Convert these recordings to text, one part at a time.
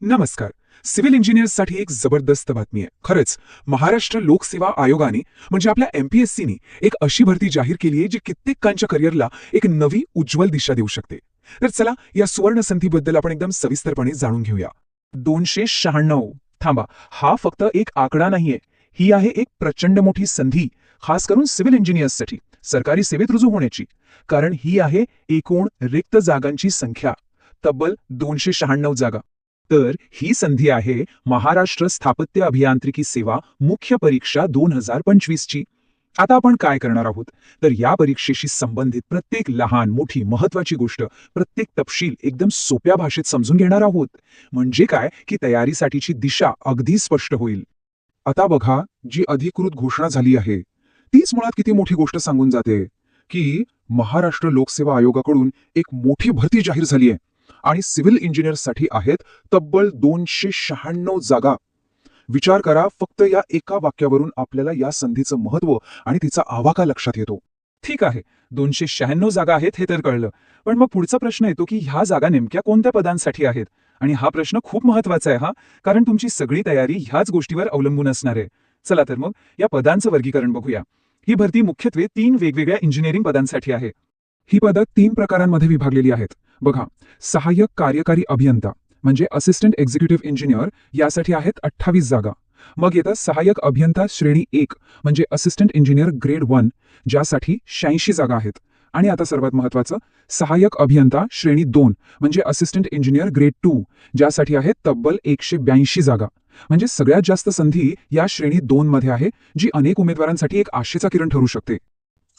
नमस्कार. सिव्हिल इंजिनियर्ससाठी एक जबरदस्त बातमी आहे. खरंच महाराष्ट्र लोकसेवा आयोगाने म्हणजे आपल्या MPSCने एक अशी भरती जाहीर केली आहे जी कित्येकांच्या करिअरला एक नवी उज्ज्वल दिशा देऊ शकते. तर चला या सुवर्ण संधीबद्दल आपण एकदम सविस्तरपणे जाणून घेऊया. 296. थांबा, हा फक्त एक आकडा नाहीये. ही आहे एक प्रचंड मोठी संधी, खास करून सिव्हिल इंजिनियर्ससाठी सरकारी सेवेत रुजू होण्याची. कारण ही आहे एकूण रिक्त जागांची संख्या, तब्बल 296 जागा. तर ही संधी आहे महाराष्ट्र स्थापत्य अभियांत्रिकी सेवा मुख्य परीक्षा 2025 ची. आता आपण काय करणार आहोत, तर या परीक्षेशी संबंधित प्रत्येक लहान मोठी महत्वाची गोष्ट, प्रत्येक तपशील एकदम सोप्या भाषेत समजून घेणार आहोत. म्हणजे काय की तयारीसाठीची दिशा अगदी स्पष्ट होईल. आता बघा, जी अधिकृत घोषणा झाली आहे तीच मुळात किती मोठी गोष्ट सांगून जाते की महाराष्ट्र लोकसेवा आयोगाकडून एक मोठी भरती जाहीर झाली आहे आणि सिव्हिल इंजिनियर्ससाठी आहेत तब्बल 296 जागा. विचार करा, फक्त या एका वाक्यावरून आपल्याला या संधीचं महत्त्व आणि तिचा आवाका लक्षात येतो. ठीक आहे, 296 जागा आहेत हे तर कळलं, पण मग पुढचा प्रश्न येतो की ह्या जागा नेमक्या कोणत्या पदांसाठी आहेत. आणि हा प्रश्न खूप महत्वाचा आहे कारण तुमची सगळी तयारी ह्याच गोष्टीवर अवलंबून असणार आहे. चला तर मग या पदांचं वर्गीकरण बघूया. ही भरती मुख्यत्वे 3 वेगवेगळ्या इंजिनिअरिंग पदांसाठी आहे. ही पदं 3 प्रकारांमध्ये विभागलेली आहेत. बघा, सहाय्यक कार्यकारी अभियंता म्हणजे असिस्टंट एक्झिक्युटिव्ह इंजिनियर, यासाठी आहेत 28 जागा. मग येतं सहाय्यक अभियंता श्रेणी 1 म्हणजे असिस्टंट इंजिनियर ग्रेड 1, ज्यासाठी 86 जागा आहेत. आणि आता सर्वात महत्वाचं, सहाय्यक अभियंता श्रेणी 2 म्हणजे असिस्टंट इंजिनियर ग्रेड 2, ज्यासाठी आहेत तब्बल 182 जागा. म्हणजे सगळ्यात जास्त संधी या श्रेणी 2 मध्ये आहे, जी अनेक उमेदवारांसाठी एक आशेचा किरण ठरू शकते.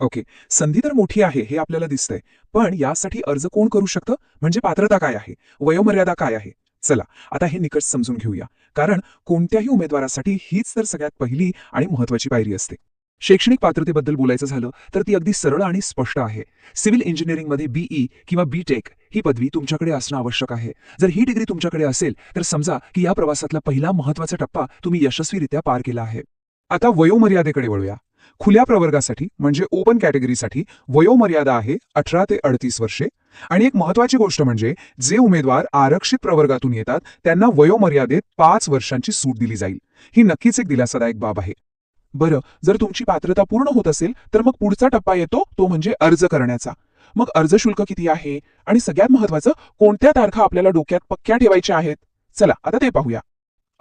ओके, संधी तर मोठी आहे हे आपल्याला दिसतंय, पण यासाठी अर्ज कोण करू शकतं, म्हणजे पात्रता काय आहे, वयोमर्यादा काय आहे. चला आता हे निकष समजून घेऊया, कारण कोणत्याही उमेदवारासाठी हीच तर सगळ्यात पहिली आणि महत्वाची पायरी असते. शैक्षणिक पात्रतेबद्दल बोलायचं झालं तर ती अगदी सरळ आणि स्पष्ट आहे. सिव्हिल इंजिनिअरिंगमध्ये BE किंवा BTech ही पदवी तुमच्याकडे असणं आवश्यक आहे. जर ही डिग्री तुमच्याकडे असेल तर समजा की या प्रवासातला पहिला महत्वाचा टप्पा तुम्ही यशस्वीरित्या पार केला आहे. आता वयोमर्यादेकडे वळूया. खुल्या प्रवर्गासाठी म्हणजे ओपन कॅटेगरीसाठी वयोमर्यादा आहे 18 ते 38 वर्षे. आणि एक महत्वाची गोष्ट म्हणजे जे उमेदवार आरक्षित प्रवर्गातून येतात त्यांना वयोमर्यादेत 5 वर्षांची सूट दिली जाईल. ही नक्कीच एक दिलासादायक बाब आहे. बरं, जर तुमची पात्रता पूर्ण होत असेल तर मग पुढचा टप्पा येतो, तो म्हणजे अर्ज करण्याचा. मग अर्ज शुल्क किती आहे आणि सगळ्यात महत्वाचं, कोणत्या तारखा आपल्याला डोक्यात पक्क्या ठेवायच्या आहेत. चला आता ते पाहूया.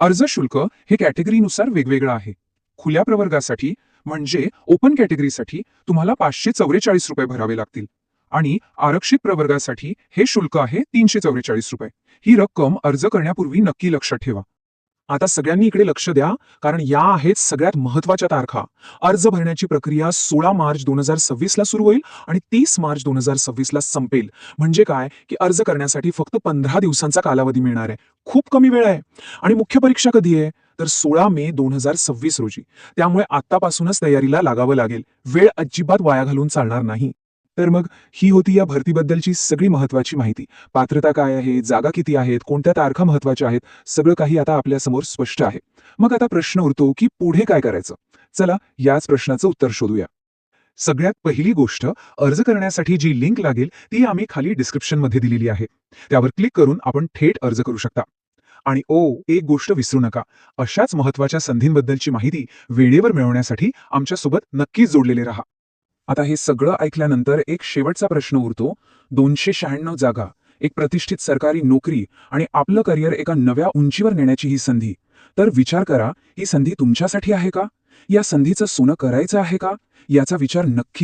अर्ज शुल्क हे कॅटेगरीनुसार वेगवेगळं आहे. खुल्या प्रवर्गासाठी म्हणजे ओपन कॅटेगरीसाठी तुम्हाला 544 रुपये भरावे लागतील आणि आरक्षित प्रवर्गासाठी हे शुल्क आहे 344 रुपये. ही रक्कम अर्ज करण्यापूर्वी नक्की लक्षात ठेवा. आता सगळ्यांनी इकडे लक्ष द्या, कारण या आहेत सगळ्यात महत्वाच्या तारखा. अर्ज भरण्याची प्रक्रिया 16 मार्च 2026 ला सुरू होईल आणि 30 मार्च 2026 ला संपेल. म्हणजे काय की अर्ज करण्यासाठी फक्त 15 दिवसांचा कालावधी मिळणार आहे. खूप कमी वेळ आहे. आणि मुख्य परीक्षा कधी आहे, तर 16 मे 2026 रोजी. त्यामुळे आतापासूनच तयारीला लागावं लागेल. वेळ अजिबात वाया घालून चालणार नाही. तर मग ही होती या भरतीबद्दलची सगळी महत्वाची माहिती. पात्रता काय आहे, जागा किती आहेत, कोणत्या तारखा महत्वाच्या आहेत, सगळं काही आता आपल्यासमोर स्पष्ट आहे. मग आता प्रश्न उरतो की पुढे काय करायचं. चला याच प्रश्नाचं उत्तर शोधूया. सगळ्यात पहिली गोष्ट, अर्ज करण्यासाठी जी लिंक लागेल ती आम्ही खाली डिस्क्रिप्शनमध्ये दिलेली आहे. त्यावर क्लिक करून आपण थेट अर्ज करू शकता. आणि एक गोष्ट विसरू नका, अशाच महत्वाच्या संधींबद्दलची माहिती वेळेवर मिळवण्यासाठी आमच्यासोबत नक्कीच जोडलेले राहा. आता हे सगळं ऐकल्यानंतर एक शेवटचा प्रश्न उरतो. 296 जागा, एक प्रतिष्ठित सरकारी नोकरी आणि आपलं करिअर एका नव्या उंचीवर नेण्याची ही संधी. तर विचार करा, ही संधी तुमच्यासाठी आहे का? या संधीचं सोनं करायचं आहे का? याचा विचार नक्की